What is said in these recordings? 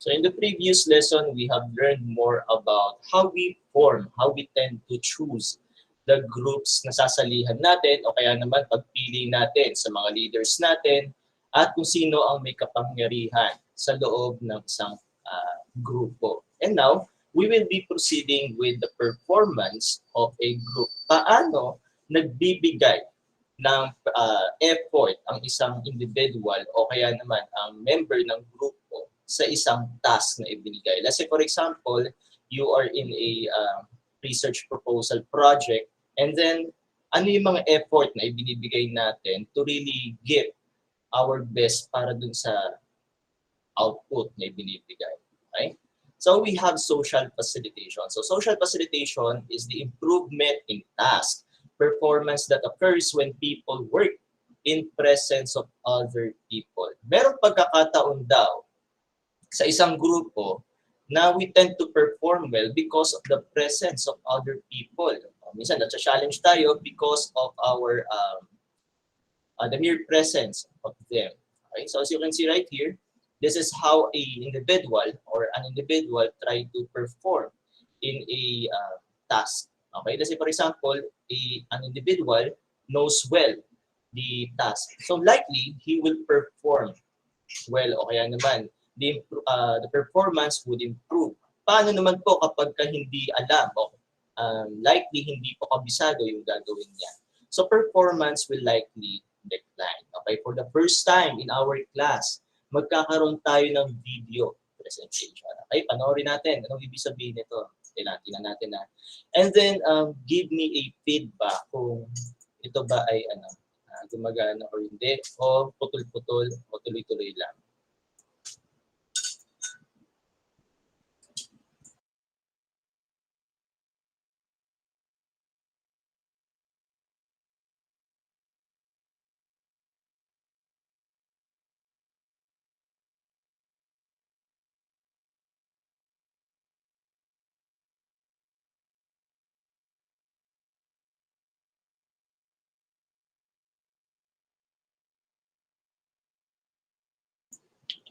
So in the previous lesson, we have learned more about how we form, how we tend to choose the groups na sasalihan natin o kaya naman pagpili natin sa mga leaders natin at kung sino ang may kapangyarihan sa loob ng isang grupo. And now, we will be proceeding with the performance of a group. Paano nagbibigay ng effort ang isang individual o kaya naman ang member ng grupo sa isang task na ibinigay. Let's say for example, you are in a research proposal project and then ano yung mga effort na ibinibigay natin to really give our best para dun sa output na ibinibigay. Okay? So we have social facilitation. So social facilitation is the improvement in task performance that occurs when people work in presence of other people. Merong pagkakataon daw sa isang grupo na we tend to perform well because of the presence of other people. Minsan, na-challenge tayo because of our the mere presence of them. Okay? So as you can see right here, this is how an individual try to perform in a task. Okay? Let's say for example, an individual knows well the task. So likely, he will perform well o kaya naman the performance would improve. Paano naman po kapag hindi alam o likely hindi po kabisado yung gagawin niya? So performance will likely decline. Okay, for the first time in our class, magkakaroon tayo ng video presentation. Okay, panoorin natin. Anong ibig sabihin nito? Tingnan natin na. And then, give me a feedback kung ito ba ay gumagana or hindi, o putol-putol, o tuloy-tuloy lang.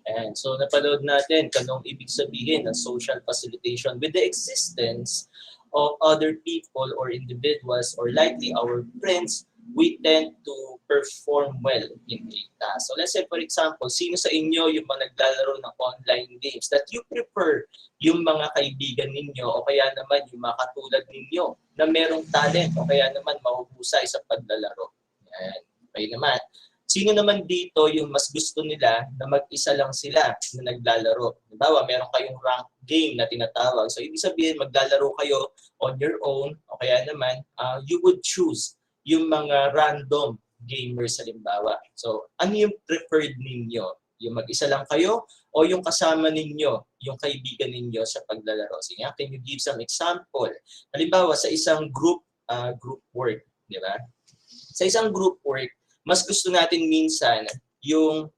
And so napanood natin kanong ibig sabihin ng social facilitation with the existence of other people or individuals or likely our friends, we tend to perform well in a task. So let's say for example, sino sa inyo yung mga naglalaro ng online games that you prefer yung mga kaibigan ninyo o kaya naman yung mga katulad ninyo na merong talent o kaya naman mahuhusay sa paglalaro. Yan. Okay naman. Sino naman dito yung mas gusto nila na mag-isa lang sila na naglalaro? Halimbawa, meron kayong rank game na tinatawag. So, ibig sabihin, maglalaro kayo on your own o kaya naman, you would choose yung mga random gamers halimbawa. So, ano yung preferred ninyo? Yung mag-isa lang kayo o yung kasama ninyo, yung kaibigan ninyo sa paglalaro? Sige, can you give some example? Halimbawa, sa isang group work, di ba? Sa isang group work, mas gusto natin minsan yung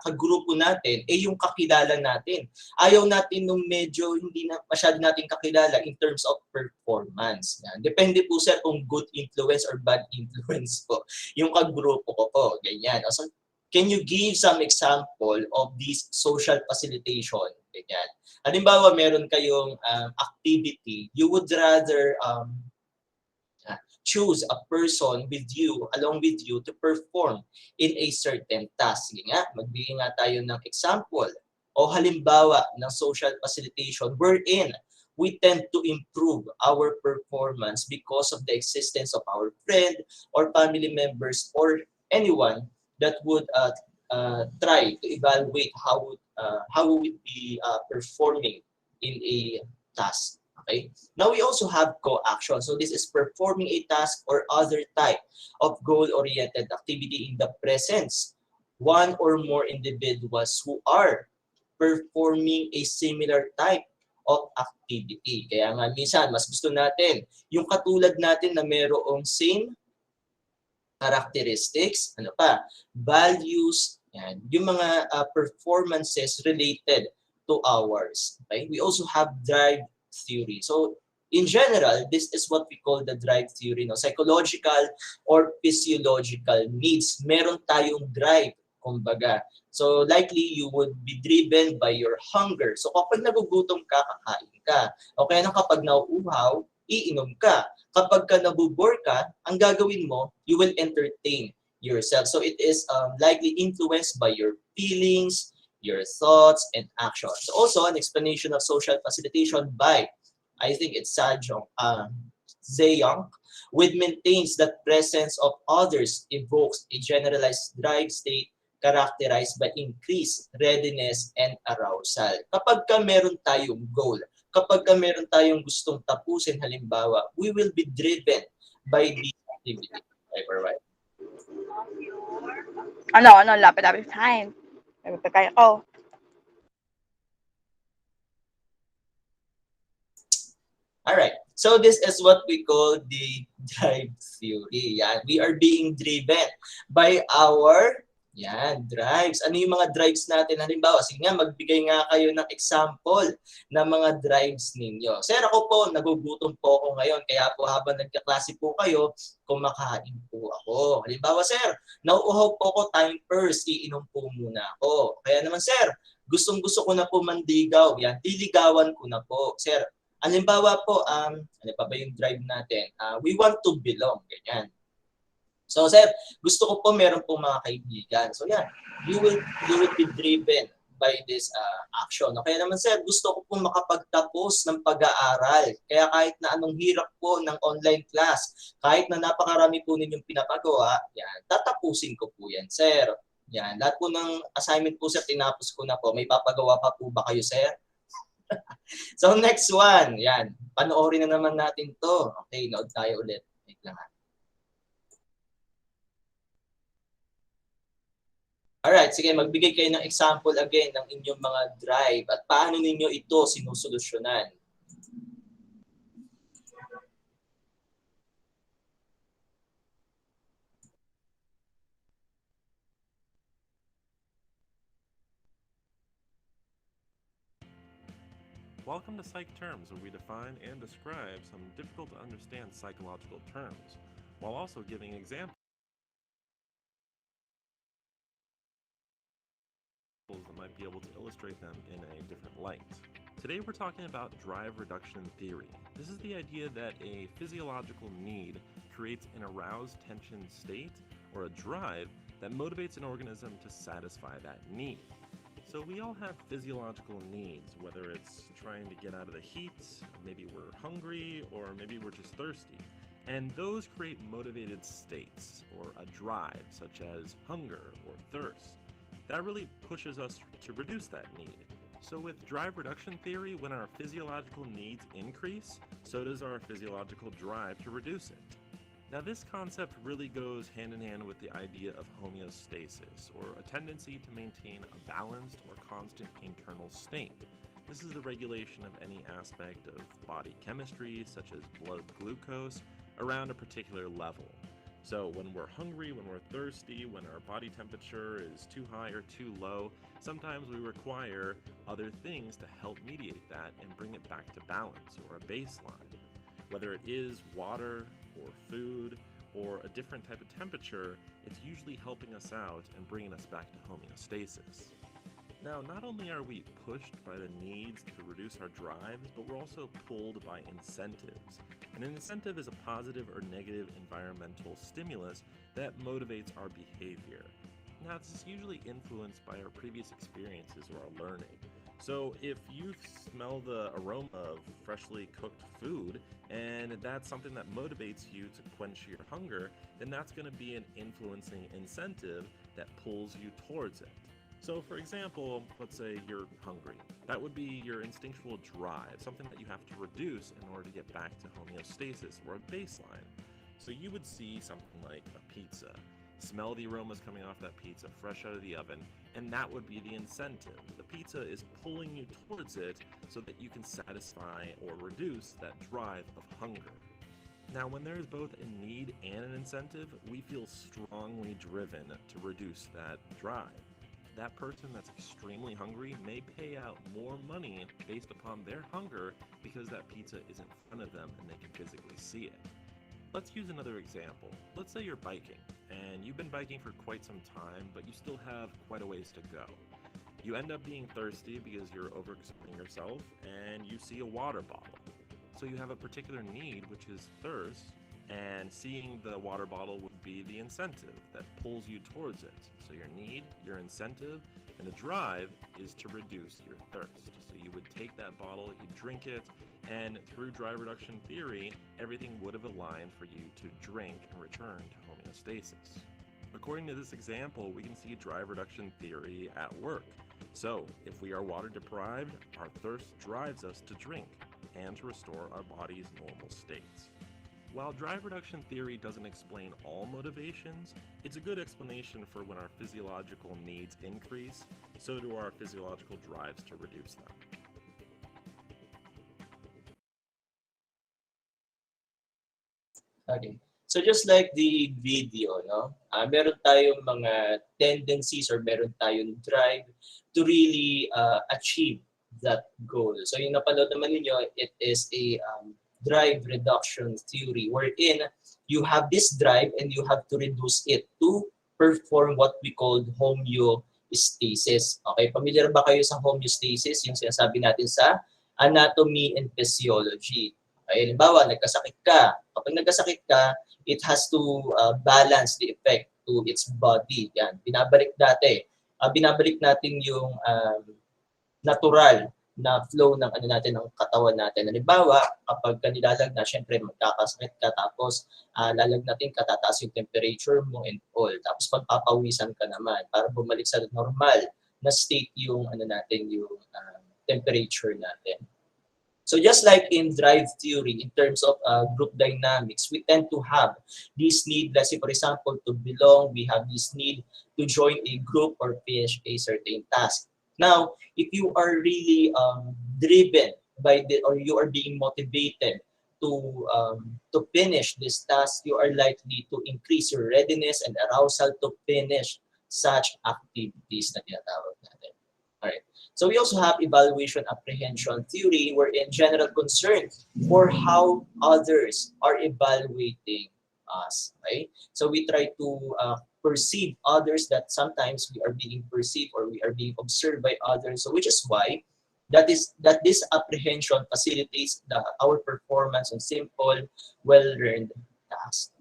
kagrupo natin, yung kakilala natin. Ayaw natin nung medyo hindi na masyado natin kakilala in terms of performance. Depende po sir kung good influence or bad influence po. Yung kagrupo ko po, ganyan. So, can you give some example of this social facilitation? Ganyan. Halimbawa, meron kayong activity, you would rather choose a person with you, along with you, to perform in a certain task. Sige nga, magbigay nga tayo ng example o halimbawa ng social facilitation wherein we tend to improve our performance because of the existence of our friend or family members or anyone that would try to evaluate how we would be performing in a task. Okay. Now we also have co-action. So this is performing a task or other type of goal-oriented activity in the presence one or more individuals who are performing a similar type of activity. Kaya nga minsan, mas gusto natin yung katulad natin na mayroong same characteristics, values, yan, yung mga performances related to ours. Okay? We also have drive theory. So, in general, this is what we call the drive theory. No? Psychological or physiological needs. Meron tayong drive kumbaga. So likely you would be driven by your hunger. So kapag nagugutom ka, kakain ka. O kaya nang kapag nauuhaw, iinom ka. Kapag ka nabubore ka, ang gagawin mo, you will entertain yourself. So it is likely influenced by your feelings, your thoughts, and actions. So also, an explanation of social facilitation by, I think it's Zeyong, which maintains that presence of others evokes a generalized drive state characterized by increased readiness and arousal. Kapag ka meron tayong goal, kapag ka meron tayong gustong tapusin, halimbawa, we will be driven by this activity. Right? Ano, lapit-lapit time. May pagkaya ko. All right. So this is what we call the drive theory. Yan. We are being driven by our drives. Ano yung mga drives natin? Halimbawa, sige nga, magbigay nga kayo ng example ng mga drives ninyo. Sir, ako po, nagugutom po ako ngayon. Kaya po habang nagkaklase po kayo, kumakain po ako. Halimbawa, sir, nauuhaw po ako time first, iinom po muna ako. Kaya naman, sir, gustong-gusto ko na po mandigaw. Yan, liligawan ko na po. Sir, halimbawa po, ano pa ba yung drive natin? We want to belong, ganyan. So, sir, gusto ko po meron po mga kaibigan. So, yan, you will be driven by this action. Kaya naman, sir, gusto ko po makapagtapos ng pag-aaral. Kaya kahit na anong hirap po ng online class, kahit na napakarami po ninyong pinapagawa, yan, tatapusin ko po yan, sir. Yan, lahat po ng assignment po, sir, tinapos ko na po. May papagawa pa po ba kayo, sir? So next one, yan. Panoorin na naman natin to. Okay, nood tayo ulit. Wait lang. Alright, sige, magbigay kayo ng example again ng inyong mga drive at paano ninyo ito sinusolusyonan. Welcome to Psych Terms, where we define and describe some difficult to understand psychological terms, while also giving examples that might be able to illustrate them in a different light. Today we're talking about drive reduction theory. This is the idea that a physiological need creates an aroused tension state, or a drive, that motivates an organism to satisfy that need. So we all have physiological needs, whether it's trying to get out of the heat, maybe we're hungry, or maybe we're just thirsty. And those create motivated states, or a drive, such as hunger or thirst. That really pushes us to reduce that need. So with drive reduction theory, when our physiological needs increase, so does our physiological drive to reduce it. Now, this concept really goes hand in hand with the idea of homeostasis, or a tendency to maintain a balanced or constant internal state. This is the regulation of any aspect of body chemistry, such as blood glucose, around a particular level. So when we're hungry, when we're thirsty, when our body temperature is too high or too low, sometimes we require other things to help mediate that and bring it back to balance, or a baseline. Whether it is water, or food, or a different type of temperature, it's usually helping us out and bringing us back to homeostasis. Now, not only are we pushed by the needs to reduce our drives, but we're also pulled by incentives. An incentive is a positive or negative environmental stimulus that motivates our behavior. Now, this is usually influenced by our previous experiences or our learning. So if you smell the aroma of freshly cooked food, and that's something that motivates you to quench your hunger, then that's going to be an influencing incentive that pulls you towards it. So for example, let's say you're hungry. That would be your instinctual drive, something that you have to reduce in order to get back to homeostasis, or a baseline. So you would see something like a pizza, smell the aromas coming off that pizza fresh out of the oven, and that would be the incentive. The pizza is pulling you towards it so that you can satisfy or reduce that drive of hunger. Now, when there is both a need and an incentive, we feel strongly driven to reduce that drive. That person that's extremely hungry may pay out more money based upon their hunger because that pizza is in front of them and they can physically see it. Let's use another example. Let's say you're biking, and you've been biking for quite some time, but you still have quite a ways to go. You end up being thirsty because you're overexerting yourself, and you see a water bottle. So you have a particular need, which is thirst, and seeing the water bottle would be the incentive that pulls you towards it. So your need, your incentive, and the drive is to reduce your thirst. So you would take that bottle, you drink it, and through drive reduction theory, everything would have aligned for you to drink and return to homeostasis. According to this example, we can see drive reduction theory at work. So, if we are water deprived, our thirst drives us to drink and to restore our body's normal states. While drive reduction theory doesn't explain all motivations, it's a good explanation for when our physiological needs increase, so do our physiological drives to reduce them. Okay. So just like the video, no? Meron tayong mga tendencies or meron tayong drive to really achieve that goal. So yung napanood naman ninyo, it is a drive reduction theory wherein you have this drive and you have to reduce it to perform what we call homeostasis. Okay, familiar ba kayo sa homeostasis? Yung sinasabi natin sa anatomy and physiology. Okay, halimbawa, nagkasakit ka. Kapag nagkasakit ka, it has to balance the effect to its body. Yan, binabalik natin yung natural na flow ng ano natin, ng katawan natin. Halimbawa, kapag nilalag na, syempre magkakasakit ka, tapos lalagnatin ka, tataas yung temperature mo and all. Tapos pagpapawisan ka naman para bumalik sa normal na state yung ano natin, yung temperature natin. So just like in drive theory, in terms of group dynamics, we tend to have this need, let's say for example, to belong, we have this need to join a group or finish a certain task. Now, if you are really driven by or you are being motivated to finish this task, you are likely to increase your readiness and arousal to finish such activities na tinatawag natin. Alright. So we also have evaluation apprehension theory wherein general concern for how others are evaluating us. Okay? So we try to perceive others, that sometimes we are being perceived or we are being observed by others. So which is why that this apprehension facilitates our performance on simple, well-learned tasks.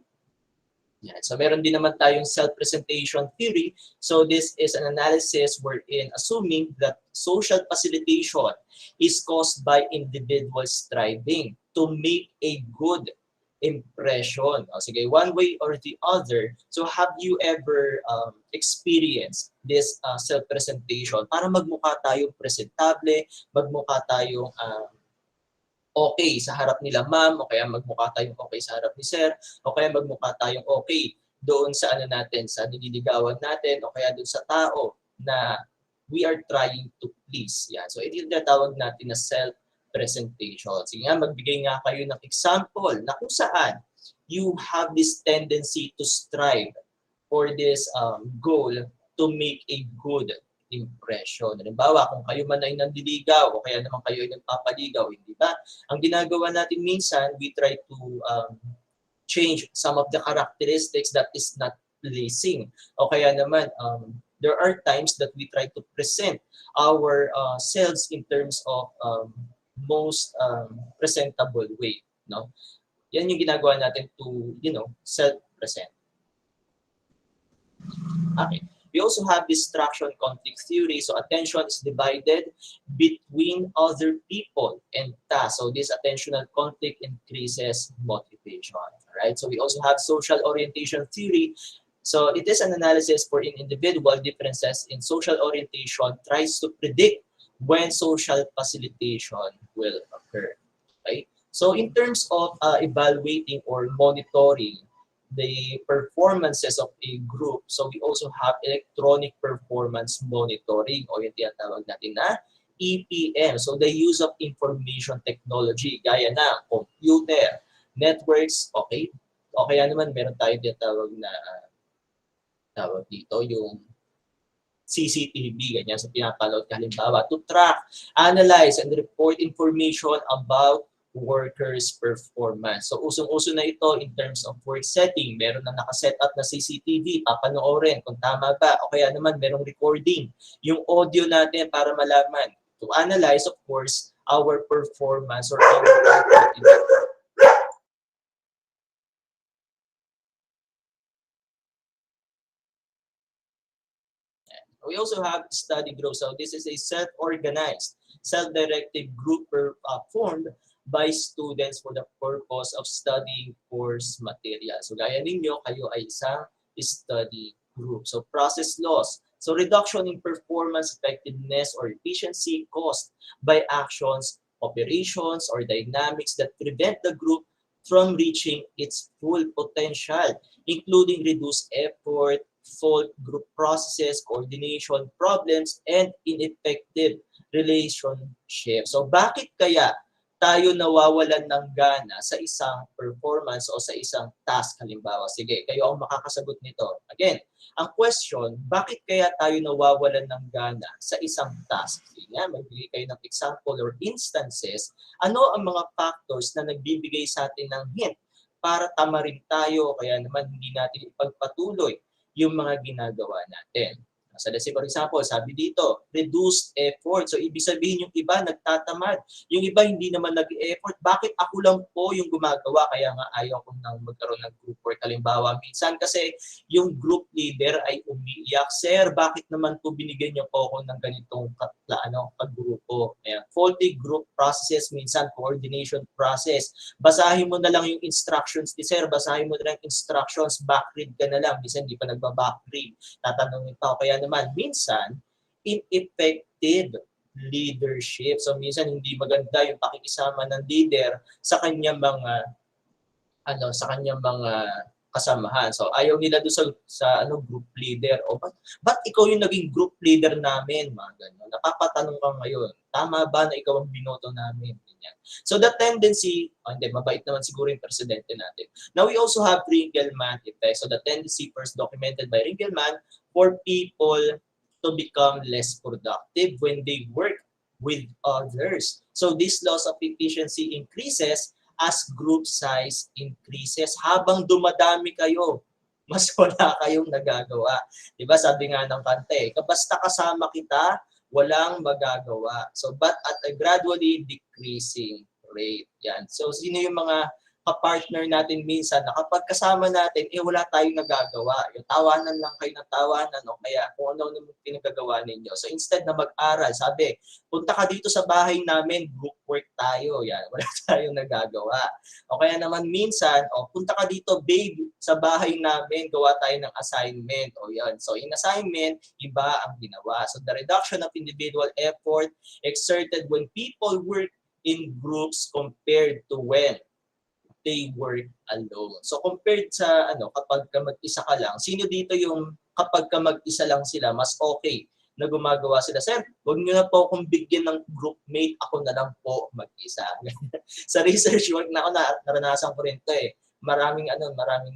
Yeah. So meron din naman tayong self-presentation theory. So this is an analysis wherein assuming that social facilitation is caused by individuals striving to make a good impression. O, sige, one way or the other. So have you ever experienced this self-presentation para magmukha tayong presentable, magmukha tayong okay sa harap nila ma'am, o kaya magmukha tayong okay sa harap ni sir, o kaya magmukha tayong okay doon sa ano natin, sa nililigawan natin, o kaya doon sa tao na we are trying to please. Yan. So ito yung tinatawag natin na self-presentation. Sige nga, magbigay nga kayo ng example na kung saan you have this tendency to strive for this goal to make a good impression. Halimbawa, kung kayo man ay nandiligaw o kaya naman kayo ay nagpapaligaw, hindi ba? Ang ginagawa natin minsan, we try to change some of the characteristics that is not pleasing. O kaya naman, there are times that we try to present our selves in terms of most presentable way. No? Yan yung ginagawa natin to, self-present. Okay. We also have distraction conflict theory. So attention is divided between other people and tasks. So this attentional conflict increases motivation. Right? So we also have social orientation theory. So it is an analysis for individual differences in social orientation tries to predict when social facilitation will occur. Okay? So in terms of evaluating or monitoring the performances of a group, so we also have electronic performance monitoring o yung tinatawag natin na EPM. So the use of information technology gaya na computer, networks, okay? O kaya naman meron tayong tinatawag na tawag dito yung CCTV, ganyan, sa pinapanood ka halimbawa, to track, analyze, and report information about workers' performance. So usong-uso na ito in terms of work setting. Meron na nakaset up na CCTV, papanoorin kung tama ba. O kaya naman merong recording yung audio natin para malaman. To analyze, of course, our performance or our output in the work. We also have study group. So this is a self-organized, self-directed group formed by students for the purpose of studying course material. So gaya ninyo, kayo ay isang study group. So process loss. So reduction in performance effectiveness or efficiency caused by actions, operations, or dynamics that prevent the group from reaching its full potential, including reduced effort, fault group processes, coordination problems, and ineffective relationship. So bakit kaya tayo nawawalan ng gana sa isang performance o sa isang task halimbawa? Sige, kayo ang makakasagot nito. Again, ang question, bakit kaya tayo nawawalan ng gana sa isang task? Sige, magbigay kayo ng example or instances. Ano ang mga factors na nagbibigay sa atin ng hint para tamarin tayo kaya naman hindi natin ipagpatuloy yung mga ginagawa natin. So let's say for example, sabi dito, reduced effort. So ibig sabihin yung iba nagtatamad. Yung iba hindi naman nag-effort. Bakit ako lang po yung gumagawa? Kaya nga ayaw ko nang magkaroon ng group work. Halimbawa, minsan kasi yung group leader ay umiiyak. Sir, bakit naman po binigyan niyo po ako ng ganitong kagrupo? Ayan. Faulty group processes, minsan coordination process. Basahin mo na lang yung instructions ni sir. Basahin mo na lang yung instructions. Backread ka na lang. Minsan hindi pa nagba-backread. Tatanungin pa. Kaya naman, minsan, ineffective leadership. So, minsan, hindi maganda yung pakikisama ng leader sa kanyang mga kasamahan. So, ayaw nila doon sa group leader. O, ba't ikaw yung naging group leader namin? Mga ganun. Napapatanong ka ngayon, tama ba na ikaw ang binoto namin? Ganyan. So, the tendency, mabait naman siguro yung presidente natin. Now, we also have Ringelmann effect. So, the tendency first documented by Ringelmann for people to become less productive when they work with others. So, this loss of efficiency increases as group size increases. Habang dumadami kayo, mas wala kayong nagagawa. Diba sabi nga ng kante, basta kasama kita, walang magagawa. So, but at a gradually decreasing rate. Yan. So, sino yung mga kapartner natin minsan na kapag kasama natin, wala tayong nagagawa. Yung tawanan lang kayo ng tawanan o kaya kung ano naman pinagagawa ninyo. So instead na mag-aral, sabi, punta ka dito sa bahay namin, group work tayo. Yan, wala tayong nagagawa. O kaya naman minsan, punta ka dito, babe, sa bahay namin, gawa tayo ng assignment. O yan. So in assignment, iba ang ginawa. So the reduction of individual effort exerted when people work in groups compared to when they work alone. So compared sa kapag ka mag-isa ka lang, sino dito yung kapag ka mag-isa lang sila, mas okay na gumagawa sila? Sir, huwag niyo na po akong bigyan ng groupmate, ako na lang po mag-isa. Sa research work na ako, naranasan ko rin ito eh. Maraming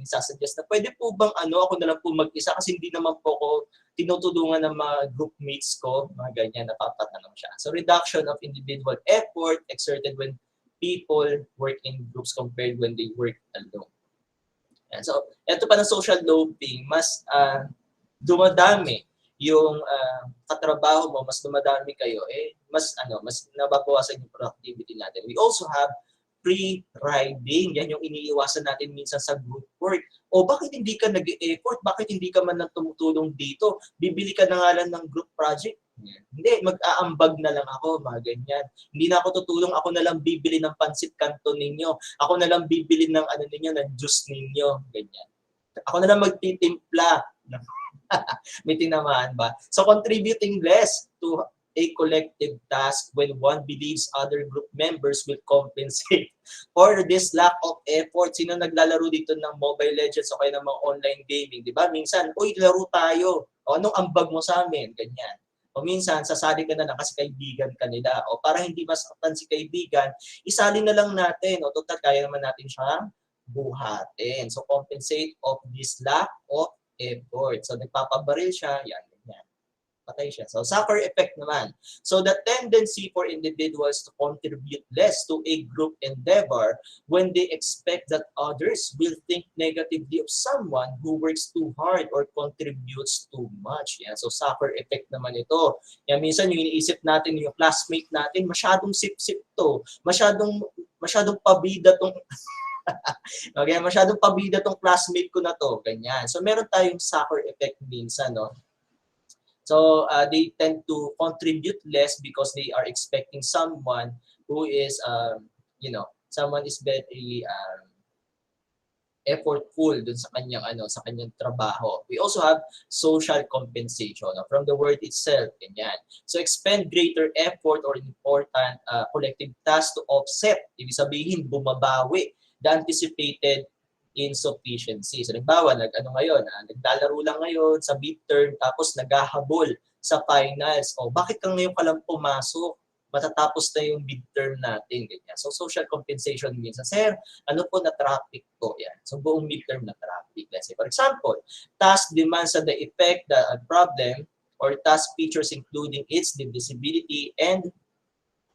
sasuggest na pwede po bang ako na lang po mag-isa kasi hindi naman po ako tinutulungan ng mga groupmates ko, mga ganyan, napapatanong siya. So reduction of individual effort exerted when people work in groups compared when they work alone. And so, ito pa ng social lobbying, mas dumadami yung katrabaho mo, mas dumadami kayo, mas nababawasan yung productivity natin. We also have pre-riding. Yan yung iniiwasan natin minsan sa group work. O bakit hindi ka nag-effort? Bakit hindi ka man nang tumutulong dito? Bibili ka na nga lang ng group project? Hindi, mag-aambag na lang ako, mga ganyan. Hindi na ako tutulong, ako na lang bibili ng pansit canton ninyo. Ako na lang bibili ng ng juice ninyo, ganyan. Ako na lang magtitimpla. May tinamaan ba? So contributing less to a collective task when one believes other group members will compensate for this lack of effort. Sino naglalaro dito ng Mobile Legends o kaya ng mga online gaming, di ba? Minsan, uy, laro tayo. O anong ambag mo sa amin? Ganyan. O minsan, sasali ka na lang kasi kaibigan ka nila. O para hindi masaktan si kaibigan, isali na lang natin. O total, kaya naman natin siyang buhatin. So, compensate of this lack of effort. So, nagpapabaril siya, yan, ganyan. patay siya. So, sucker effect naman. So, the tendency for individuals to contribute less to a group endeavor when they expect that others will think negatively of someone who works too hard or contributes too much. Yan. So, sucker effect naman ito. Yan, minsan yung iniisip natin, yung classmate natin, masyadong sip-sip to, masyadong pabida tong okay, masyadong pabida tong classmate ko na to, ganyan. So meron tayong sucker effect minsan, no? So they tend to contribute less because they are expecting someone who is, someone is very effortful dun sa kanyang trabaho. We also have social compensation, no? From the word itself, ganyan. So expend greater effort or important collective task to offset, ibig sabihin bumabawi the anticipated insufficiency. So, halimbawa, naglalaro lang ngayon sa midterm, tapos naghahabol sa finals. O, bakit ka ngayon ka lang pumasok? Matatapos na yung midterm natin. Ganyan. So, social compensation means, sir, na-traffic ko? Yan. So, buong midterm na traffic. Let's say, for example, task demands the effect, the problem, or task features including its divisibility and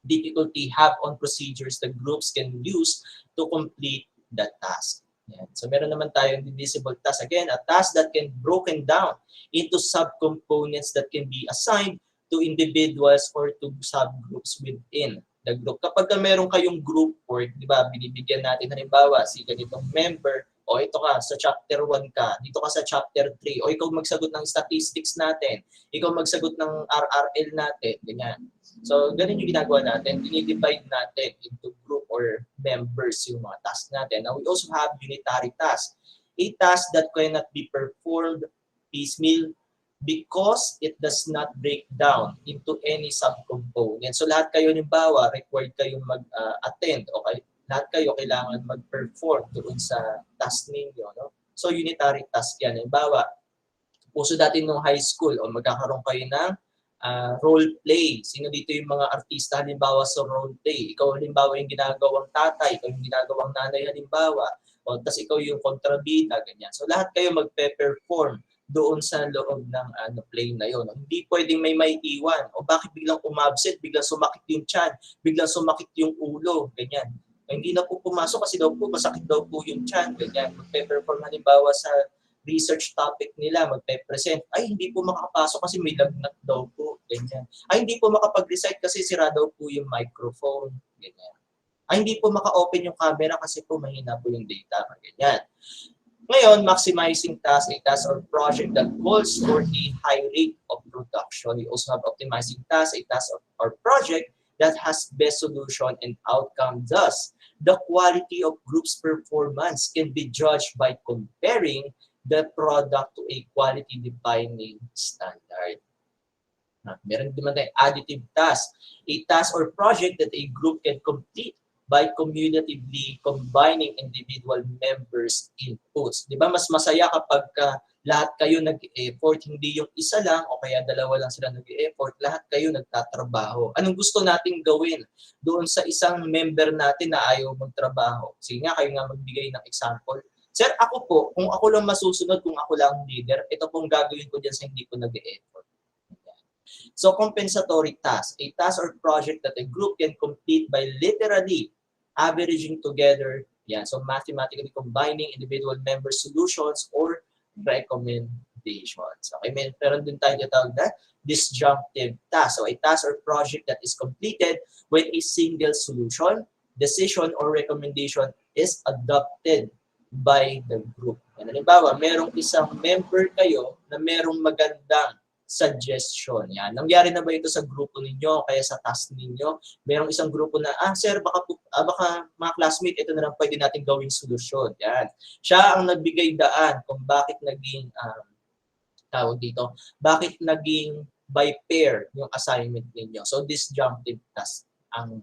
difficulty have on procedures the groups can use to complete the task. Yan. So meron naman tayong divisible task. Again, a task that can broken down into subcomponents that can be assigned to individuals or to subgroups within the group. Kapag meron kayong group work, di ba, binibigyan natin halimbawa si ganitong member, o ito ka, sa chapter 1 ka, dito ka sa chapter 3, o ikaw magsagot ng statistics natin, ikaw magsagot ng RRL natin, ganyan. So, ganun yung ginagawa natin. Dinidivide natin into group or members yung mga tasks natin. Now, we also have unitary tasks. A task that cannot be performed piecemeal because it does not break down into any subcomponent. So, lahat kayo, halimbawa, required kayong mag-attend, okay? Lahat kayo kailangan mag-perform doon sa task ninyo. No? So, unitary task yan. Halimbawa, puso dati nung high school, o magkakaroon kayo ng role play. Sino dito yung mga artista halimbawa sa role play? Ikaw halimbawa yung ginagawang tatay, ikaw yung ginagawang nanay halimbawa, o tas ikaw yung kontrabida, ganyan. So lahat kayo magpe-perform doon sa loob ng play na yon. Hindi pwedeng may iwan. O bakit biglang umabsent, biglang sumakit yung tiyan, biglang sumakit yung ulo, ganyan. Hindi na po pumasok kasi daw po masakit daw po yung tiyan, ganyan. Magpe-perform halimbawa sa research topic nila, magpe-present, ay hindi po makapasok kasi may lagnat daw po, ganyan. Ay hindi po makapag-recite kasi sira daw po yung microphone, ganyan. Ay hindi po maka-open yung camera kasi po mahina po yung data, ganyan. Ngayon, maximizing task, a task or project that calls for a high rate of production. We also have optimizing task, a task or project that has best solution and outcome. Thus, the quality of group's performance can be judged by comparing the product to a quality defining standard. Meron naman tayong additive task. A task or project that a group can complete by cumulatively combining individual members' inputs. Di ba mas masaya kapag lahat kayo nag-effort, hindi yung isa lang o kaya dalawa lang sila nag-effort, lahat kayo nagtatrabaho. Anong gusto nating gawin doon sa isang member natin na ayaw magtrabaho? Sige nga, kayo nga magbigay ng example. Sir, ako po, kung ako lang masusunod, kung ako lang leader, ito pong gagawin ko dyan sa hindi ko nag-effort. So, compensatory task. A task or project that a group can complete by literally averaging together, so mathematically combining individual member solutions or recommendations. Okay, meron din tayo tinatawag na disjunctive task. So, a task or project that is completed when a single solution, decision, or recommendation is adopted by the group. Yan, halimbawa, merong isang member kayo na merong magandang suggestion. Yan. Nangyari na ba ito sa grupo ninyo, kaya sa task ninyo? Merong isang grupo na, sir, baka mga classmate, ito na lang pwede natin gawing solusyon. Yan. Siya ang nagbigay daan kung bakit naging, bakit naging by pair yung assignment ninyo. So, disjunctive task ang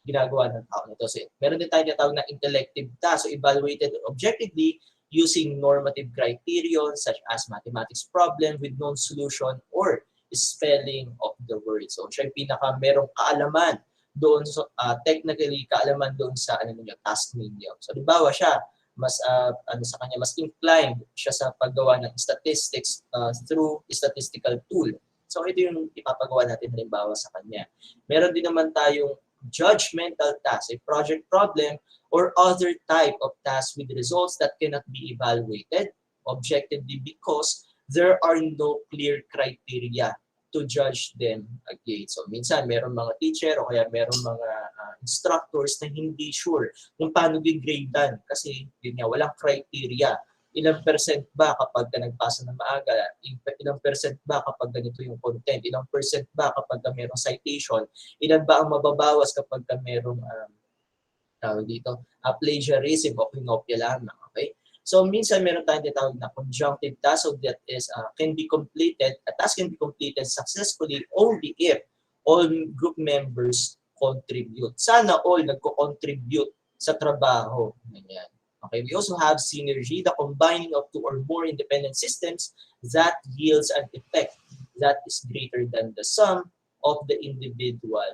ginagawa ng tao nito. So, meron din tayo tinatawag na intellective task. So, evaluated objectively using normative criterion such as mathematics problem with known solution or spelling of the word. So, siya yung merong kaalaman doon, technically kaalaman doon sa task ninyo. So, halimbawa siya, mas sa kanya mas inclined siya sa paggawa ng statistics through statistical tool So ito yung ipapagawa natin halimbawa sa kanya. Meron din naman tayong judgmental task, a project problem, or other type of task with results that cannot be evaluated objectively because there are no clear criteria to judge them against. So minsan meron mga teacher o kaya meron mga instructors na hindi sure kung paano gigradean kasi yun nga, walang criteria. Ilang percent ba kapag ka nagpasa ng maaga? Ilang percent ba kapag ganito yung content? Ilang percent ba kapag ka merong citation? Ilan ba ang mababawas kapag ka merong tawag dito, plagiarism o kinopya lamang, okay? So minsan meron tayong tinatawag na conjunctive task, so that is can be completed, a task can be completed successfully only if all group members contribute. Sana all nagko-contribute sa trabaho. Ganyan. Okay, we also have synergy, the combining of two or more independent systems that yields an effect that is greater than the sum of the individual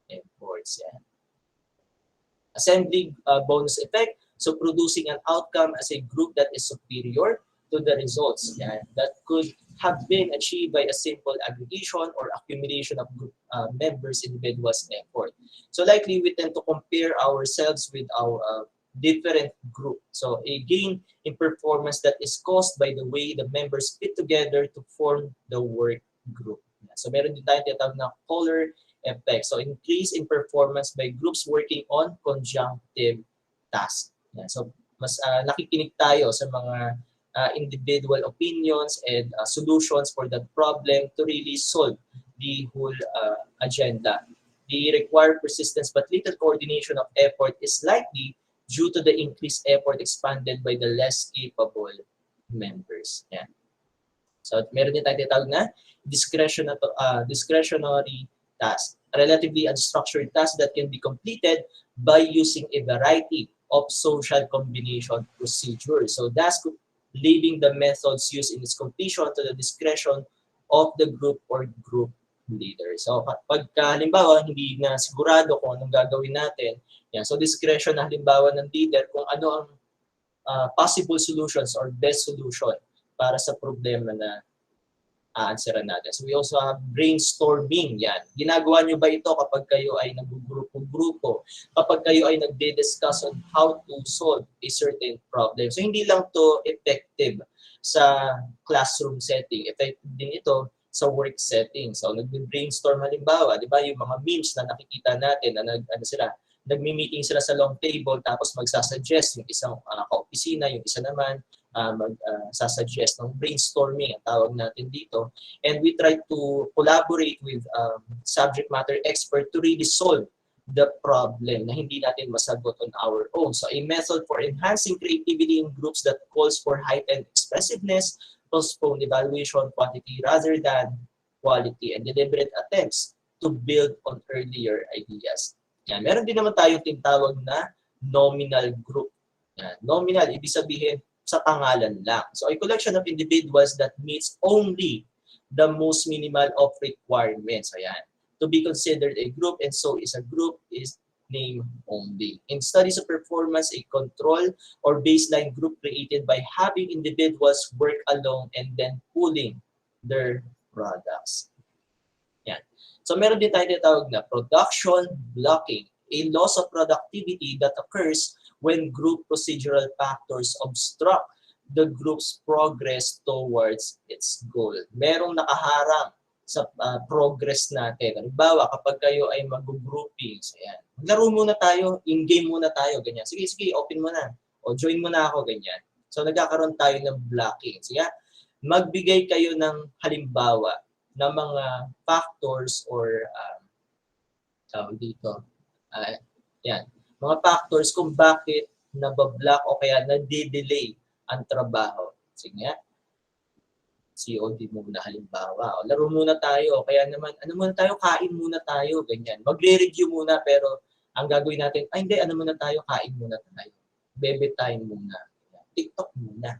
efforts. Yeah. Assembly bonus effect, so producing an outcome as a group that is superior to the results that could have been achieved by a simple aggregation or accumulation of group members' individuals' effort. So likely we tend to compare ourselves with our different group. So a gain in performance that is caused by the way the members fit together to form the work group. So meron din tayong tinatawag na color effect. So increase in performance by groups working on conjunctive tasks. So mas nakikinig tayo sa mga individual opinions and solutions for that problem to really solve the whole agenda. The required persistence but little coordination of effort is likely due to the increased effort expanded by the less capable members. Yeah. So meron din tayo tinatawag na discretionary task, relatively unstructured task that can be completed by using a variety of social combination procedures. So that's leaving the methods used in its completion to the discretion of the group or group leader. So pagka halimbawa hindi na sigurado kung anong gagawin natin, yan, so discretion na halimbawa ng leader kung ano ang possible solutions or best solution para sa problema na answeran natin. So we also have brainstorming. Yan. Ginagawa nyo ba ito kapag kayo ay nag-grupo-grupo? Kapag kayo ay nagde-discuss on how to solve a certain problem. So hindi lang to effective sa classroom setting. Effective din ito sa work setting. So nag-brainstorm halimbawa, di ba yung mga memes na nakikita natin na nagmi-meeting sila sa long table tapos magsasuggest yung isang ka-opisina, yung isa naman magsasuggest ng brainstorming ang tawag natin dito. And we try to collaborate with subject matter expert to really solve the problem na hindi natin masagot on our own. So a method for enhancing creativity in groups that calls for heightened expressiveness, postponed evaluation quantity rather than quality, and deliberate attempts to build on earlier ideas. Yan. Meron din naman tayong tinatawag na nominal group. Yan. Nominal, ibig sabihin sa pangalan lang. So a collection of individuals that meets only the most minimal of requirements. So yan. To be considered a group, and so is a group is name only. In studies of performance, a control or baseline group created by having individuals work alone and then pooling their products. Yan. So meron din tayo tinatawag na production blocking, a loss of productivity that occurs when group procedural factors obstruct the group's progress towards its goal. Merong nakaharang sa progress natin. Halimbawa, kapag kayo ay mag-grouping, so yan, maglaro muna tayo, in-game muna tayo, ganyan. Sige, open mo na. O join mo na ako, ganyan. So nagkakaroon tayo ng blocking. So yan, magbigay kayo ng halimbawa na mga factors or yan, mga factors kung bakit nabablock o kaya nade-delay ang trabaho. Sige nga, COD muna halimbawa. O laro muna tayo. O kaya naman, ano muna tayo, kain muna tayo. Ganyan. Magre-review muna pero ang gagawin natin, ay hindi, ano muna tayo, kain muna tayo. Bebe time muna. TikTok muna.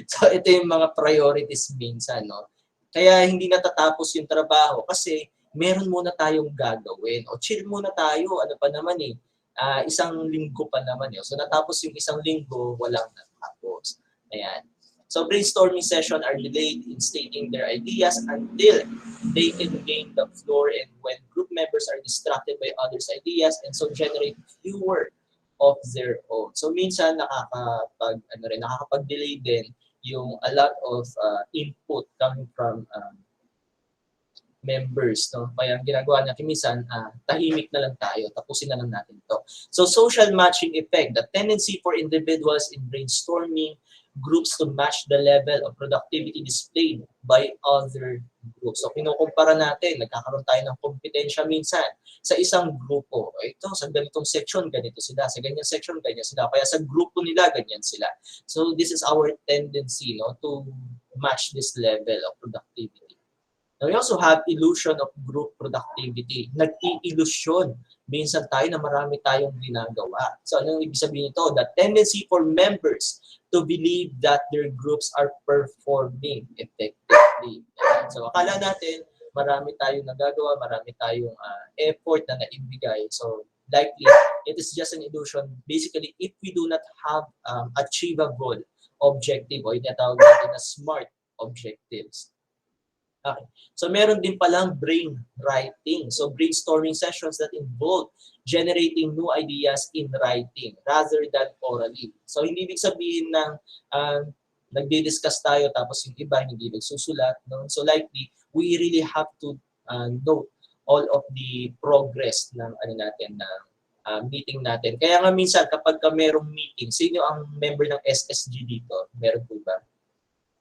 So ito yung mga priorities minsan, no? Kaya hindi natatapos yung trabaho kasi meron muna tayong gagawin. O chill muna tayo, ano pa naman isang linggo pa naman. So natapos yung isang linggo, walang natapos. Ayan. So brainstorming sessions are delayed in stating their ideas until they can gain the floor, and when group members are distracted by others' ideas and so generate fewer of their own. So minsan nakakapag-delay din yung a lot of input coming from members, no? Kaya ang ginagawa natin minsan, tahimik na lang tayo, tapusin na lang natin to. So social matching effect, the tendency for individuals in brainstorming groups to match the level of productivity displayed by other groups. So kinukumpara natin, nagkakaroon tayo ng kompetensya minsan sa isang grupo. Ito, sa ganitong section, ganito sila. Sa ganyang section, ganyan sila. Kaya sa grupo nila, ganyan sila. So this is our tendency, no, to match this level of productivity. Now, we also have illusion of group productivity. Nag-i-illusion minsan tayo na marami tayong ginagawa. So, anong ibig sabihin nito? The tendency for members to believe that their groups are performing effectively. So, akala natin marami tayong nagagawa, marami tayong effort na naibigay. So, likely, it is just an illusion. Basically, if we do not have achievable objective o tinatawag natin na SMART objectives. Okay. So meron din palang brainwriting. So brainstorming sessions that involve generating new ideas in writing rather than orally. So hindi ibig sabihin ng nagdi-discuss tayo tapos yung iba hindi nagsusulat. No? So likely, we really have to note all of the progress ng meeting natin. Kaya nga minsan kapag merong meeting, sino ang member ng SSG dito? Meron po ba?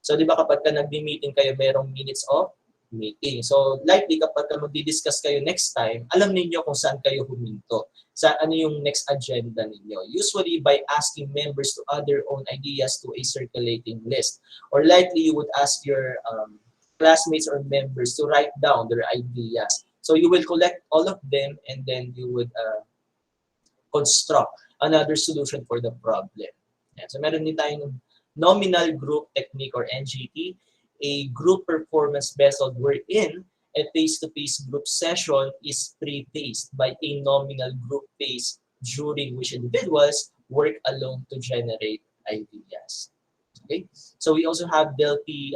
So, di ba kapag nagdi-meeting kayo, merong minutes of meeting. So, likely kapag magdi-discuss kayo next time, alam niyo kung saan kayo huminto. Sa ano yung next agenda ninyo. Usually, by asking members to add their own ideas to a circulating list. Or likely, you would ask your classmates or members to write down their ideas. So, you will collect all of them and then you would construct another solution for the problem. Yan. So, meron din tayong nominal group technique or NGT, a group performance method wherein a face-to-face group session is prefaced by a nominal group phase during which individuals work alone to generate ideas. Okay, so we also have Delphi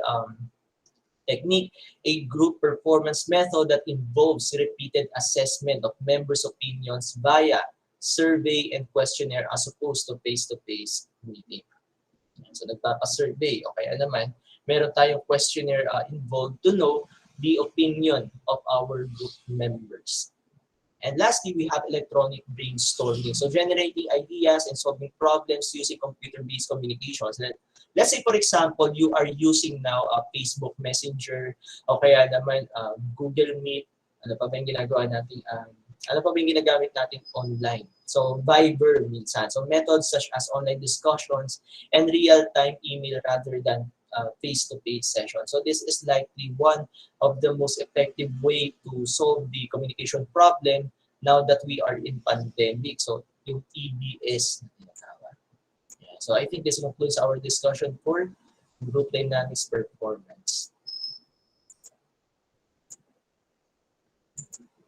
technique, a group performance method that involves repeated assessment of members' opinions via survey and questionnaire as opposed to face-to-face meeting. So nagpapa-survey o kaya naman meron tayong questionnaire involved to know the opinion of our group members. And lastly, we have electronic brainstorming. So generating ideas and solving problems using computer-based communications. Let's say, for example, you are using now Facebook Messenger o kaya naman Google Meet. Ano pa ba yung ginagawa natin? Ano pa ba yung ginagamit natin online? So, Viber minsan. So, methods such as online discussions and real-time email rather than face-to-face session. So, this is likely one of the most effective way to solve the communication problem now that we are in pandemic. So, yung EBS na tinatawag. Yeah. So, I think this concludes our discussion for group dynamics performance.